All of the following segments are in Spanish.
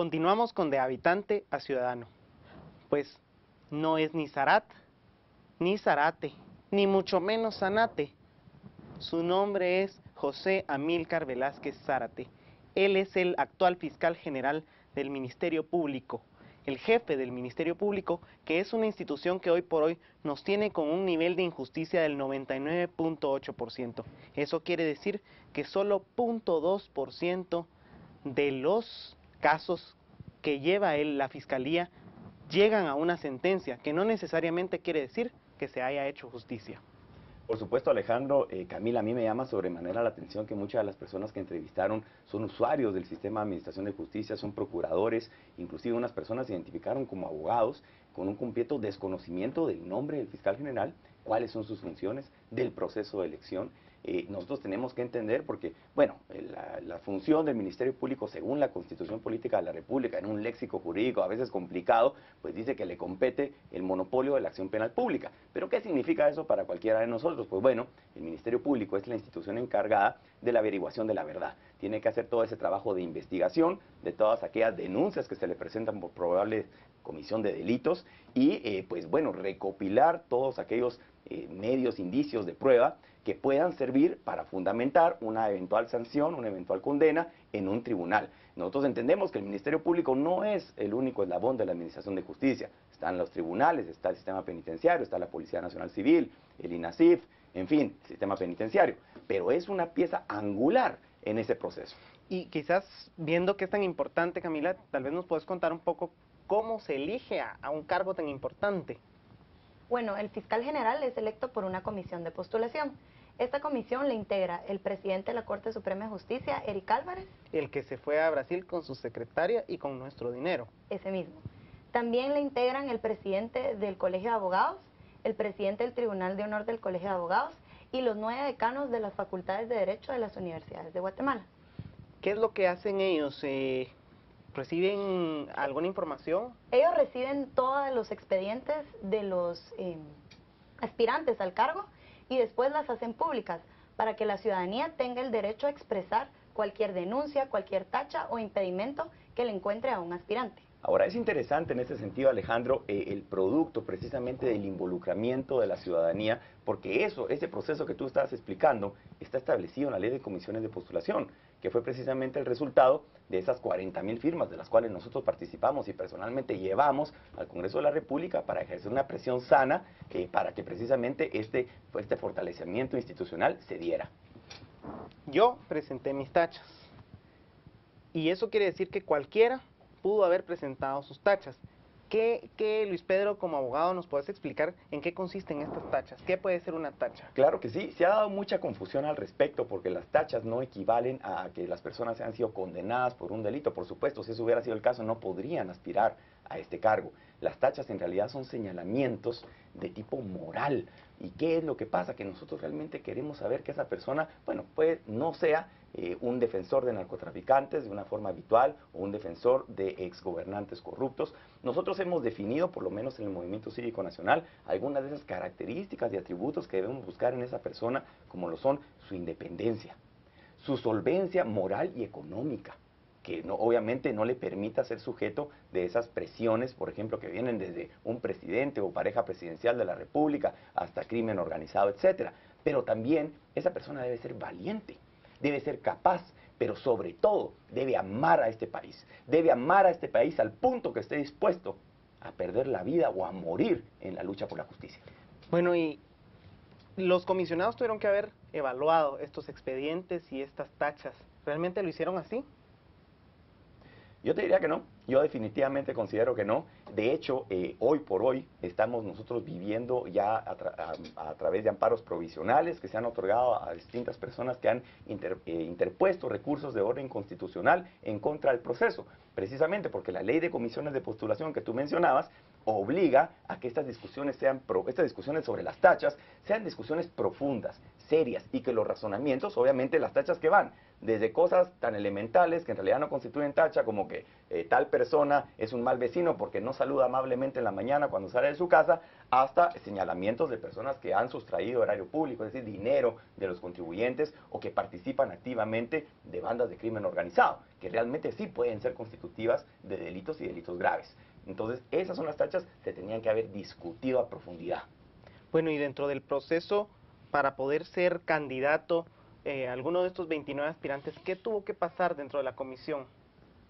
Continuamos con de habitante a ciudadano, pues no es ni Zarat, ni Zarate, ni mucho menos Zanate. Su nombre es José Amílcar Velázquez Zárate. Él es el actual fiscal general del Ministerio Público, el jefe del Ministerio Público, que es una institución que hoy por hoy nos tiene con un nivel de injusticia del 99.8%. Eso quiere decir que solo 0.2% de los casos que lleva la Fiscalía llegan a una sentencia, que no necesariamente quiere decir que se haya hecho justicia. Por supuesto, Alejandro, Camila, a mí me llama sobremanera la atención que muchas de las personas que entrevistaron son usuarios del sistema de administración de justicia, son procuradores, inclusive unas personas se identificaron como abogados con un completo desconocimiento del nombre del fiscal general, cuáles son sus funciones, del proceso de elección. Nosotros tenemos que entender porque, bueno, la función del Ministerio Público, según la Constitución Política de la República, en un léxico jurídico a veces complicado, pues dice que le compete el monopolio de la acción penal pública. ¿Pero qué significa eso para cualquiera de nosotros? Pues bueno, el Ministerio Público es la institución encargada de la averiguación de la verdad. Tiene que hacer todo ese trabajo de investigación de todas aquellas denuncias que se le presentan por probable comisión de delitos y, pues bueno, recopilar todos aquellos medios, indicios de prueba que puedan servir para fundamentar una eventual sanción, una eventual condena en un tribunal. Nosotros entendemos que el Ministerio Público no es el único eslabón de la Administración de Justicia. Están los tribunales, está el sistema penitenciario, está la Policía Nacional Civil, el INASIF, en fin, el sistema penitenciario. Pero es una pieza angular en ese proceso. Y quizás, viendo que es tan importante, Camila, tal vez nos puedes contar un poco cómo se elige a un cargo tan importante. Bueno, el fiscal general es electo por una comisión de postulación. Esta comisión le integra el presidente de la Corte Suprema de Justicia, Eric Álvarez. El que se fue a Brasil con su secretaria y con nuestro dinero. Ese mismo. También le integran el presidente del Colegio de Abogados, el presidente del Tribunal de Honor del Colegio de Abogados y los 9 decanos de las facultades de Derecho de las universidades de Guatemala. ¿Qué es lo que hacen ellos? ¿Reciben alguna información? Ellos reciben todos los expedientes de los aspirantes al cargo y después las hacen públicas para que la ciudadanía tenga el derecho a expresar cualquier denuncia, cualquier tacha o impedimento que le encuentre a un aspirante. Ahora, es interesante en ese sentido, Alejandro, el producto precisamente del involucramiento de la ciudadanía, porque ese proceso que tú estabas explicando, está establecido en la Ley de Comisiones de Postulación, que fue precisamente el resultado de esas 40,000 firmas de las cuales nosotros participamos y personalmente llevamos al Congreso de la República para ejercer una presión sana para que precisamente este fortalecimiento institucional se diera. Yo presenté mis tachas, y eso quiere decir que cualquiera pudo haber presentado sus tachas. ¿Qué, Luis Pedro, como abogado, nos puedes explicar en qué consisten estas tachas? ¿Qué puede ser una tacha? Claro que sí, se ha dado mucha confusión al respecto porque las tachas no equivalen a que las personas hayan sido condenadas por un delito. Por supuesto, si eso hubiera sido el caso, no podrían aspirar a este cargo. Las tachas en realidad son señalamientos de tipo moral. ¿Y qué es lo que pasa? Que nosotros realmente queremos saber que esa persona, bueno, pues no sea un defensor de narcotraficantes de una forma habitual o un defensor de exgobernantes corruptos. Nosotros hemos definido, por lo menos en el Movimiento Cívico Nacional, algunas de esas características y atributos que debemos buscar en esa persona, como lo son su independencia, su solvencia moral y económica, que obviamente no le permita ser sujeto de esas presiones, por ejemplo, que vienen desde un presidente o pareja presidencial de la República hasta crimen organizado, etcétera. Pero también esa persona debe ser valiente, debe ser capaz, pero sobre todo debe amar a este país. Debe amar a este país al punto que esté dispuesto a perder la vida o a morir en la lucha por la justicia. Bueno, y los comisionados tuvieron que haber evaluado estos expedientes y estas tachas. ¿Realmente lo hicieron así? Yo te diría que no, yo definitivamente considero que no. De hecho, hoy por hoy estamos nosotros viviendo ya a través de amparos provisionales que se han otorgado a distintas personas que han interpuesto recursos de orden constitucional en contra del proceso, precisamente porque la Ley de Comisiones de Postulación que tú mencionabas obliga a que estas discusiones sobre las tachas sean discusiones profundas, serias, y que los razonamientos, obviamente las tachas que van desde cosas tan elementales que en realidad no constituyen tacha, como que tal persona es un mal vecino porque no saluda amablemente en la mañana cuando sale de su casa, hasta señalamientos de personas que han sustraído erario público, es decir, dinero de los contribuyentes, o que participan activamente de bandas de crimen organizado, que realmente sí pueden ser constitutivas de delitos y delitos graves. Entonces, esas son las tachas que tenían que haber discutido a profundidad. Bueno, y dentro del proceso para poder ser candidato, alguno de estos 29 aspirantes, ¿qué tuvo que pasar dentro de la comisión?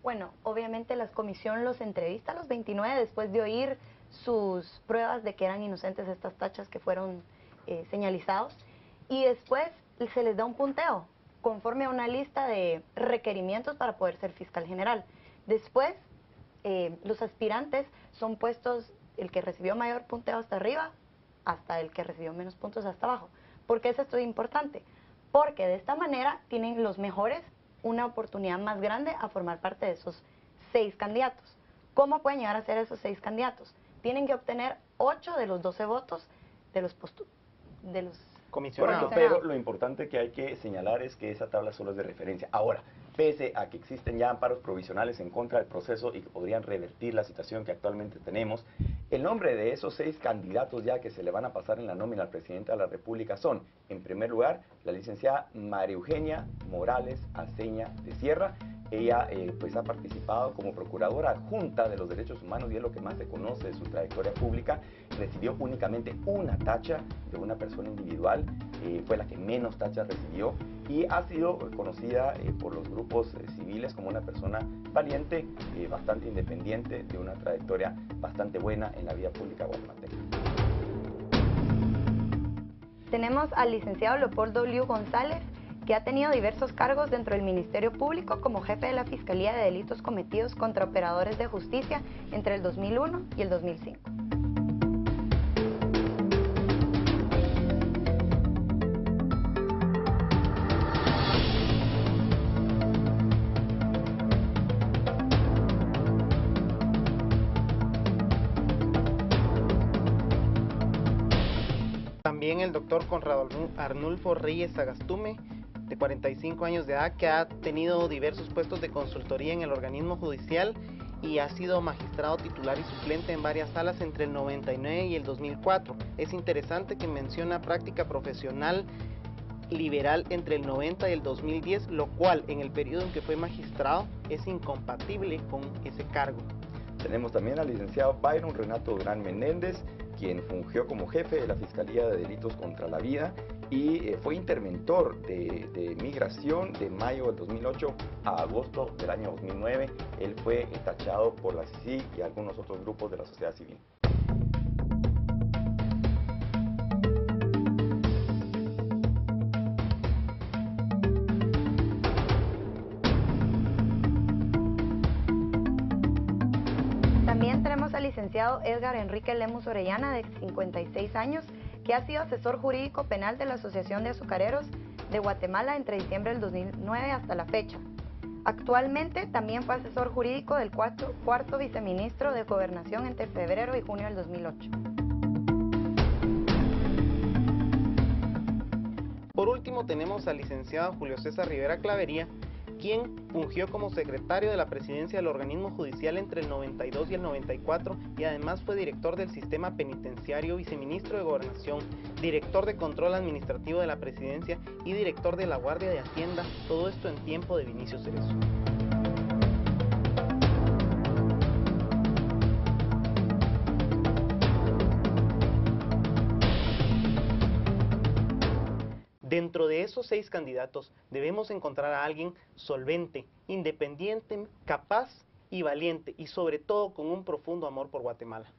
Bueno, obviamente la comisión los entrevista a los 29 después de oír sus pruebas de que eran inocentes estas tachas que fueron señalizados, y después se les da un punteo conforme a una lista de requerimientos para poder ser fiscal general. Después los aspirantes son puestos, el que recibió mayor punteo hasta arriba hasta el que recibió menos puntos hasta abajo. ¿Por qué es esto importante? Porque de esta manera tienen los mejores una oportunidad más grande a formar parte de esos 6 candidatos. ¿Cómo pueden llegar a ser esos 6 candidatos? Tienen que obtener 8 de los 12 votos de los comisionados. Correcto, pero lo importante que hay que señalar es que esa tabla solo es de referencia. Ahora, pese a que existen ya amparos provisionales en contra del proceso y que podrían revertir la situación que actualmente tenemos, el nombre de esos 6 candidatos ya que se le van a pasar en la nómina al presidente de la República son, en primer lugar, la licenciada María Eugenia Morales Aceña de Sierra. Ella pues ha participado como procuradora adjunta de los derechos humanos y es lo que más se conoce de su trayectoria pública. Recibió únicamente una tacha de una persona individual, fue la que menos tachas recibió, y ha sido conocida por los grupos civiles como una persona valiente, bastante independiente, de una trayectoria bastante buena en la vida pública guatemalteca. Tenemos al licenciado Leopoldo Liu González, que ha tenido diversos cargos dentro del Ministerio Público como jefe de la Fiscalía de Delitos Cometidos contra Operadores de Justicia entre el 2001 y el 2005. También el doctor Conrado Arnulfo Reyes Sagastume, de 45 años de edad, que ha tenido diversos puestos de consultoría en el organismo judicial y ha sido magistrado titular y suplente en varias salas entre el 99 y el 2004. Es interesante que menciona práctica profesional liberal entre el 90 y el 2010, lo cual en el periodo en que fue magistrado es incompatible con ese cargo. Tenemos también al licenciado Byron Renato Durán Menéndez, quien fungió como jefe de la Fiscalía de Delitos contra la Vida y fue interventor de migración de mayo del 2008 a agosto del año 2009. Él fue tachado por la CICIG y algunos otros grupos de la sociedad civil. También tenemos al licenciado Edgar Enrique Lemus Orellana, de 56 años, que ha sido asesor jurídico penal de la Asociación de Azucareros de Guatemala entre diciembre del 2009 hasta la fecha. Actualmente también fue asesor jurídico del cuarto viceministro de Gobernación entre febrero y junio del 2008. Por último tenemos al licenciado Julio César Rivera Clavería, quien fungió como secretario de la presidencia del organismo judicial entre el 92 y el 94 y además fue director del sistema penitenciario, viceministro de Gobernación, director de control administrativo de la presidencia y director de la Guardia de Hacienda, todo esto en tiempo de Vinicio Cerezo. Dentro de esos 6 candidatos debemos encontrar a alguien solvente, independiente, capaz y valiente, y sobre todo con un profundo amor por Guatemala.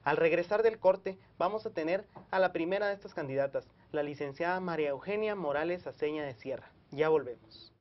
Al regresar del corte vamos a tener a la primera de estas candidatas, la licenciada María Eugenia Morales Aceña de Sierra. Ya volvemos.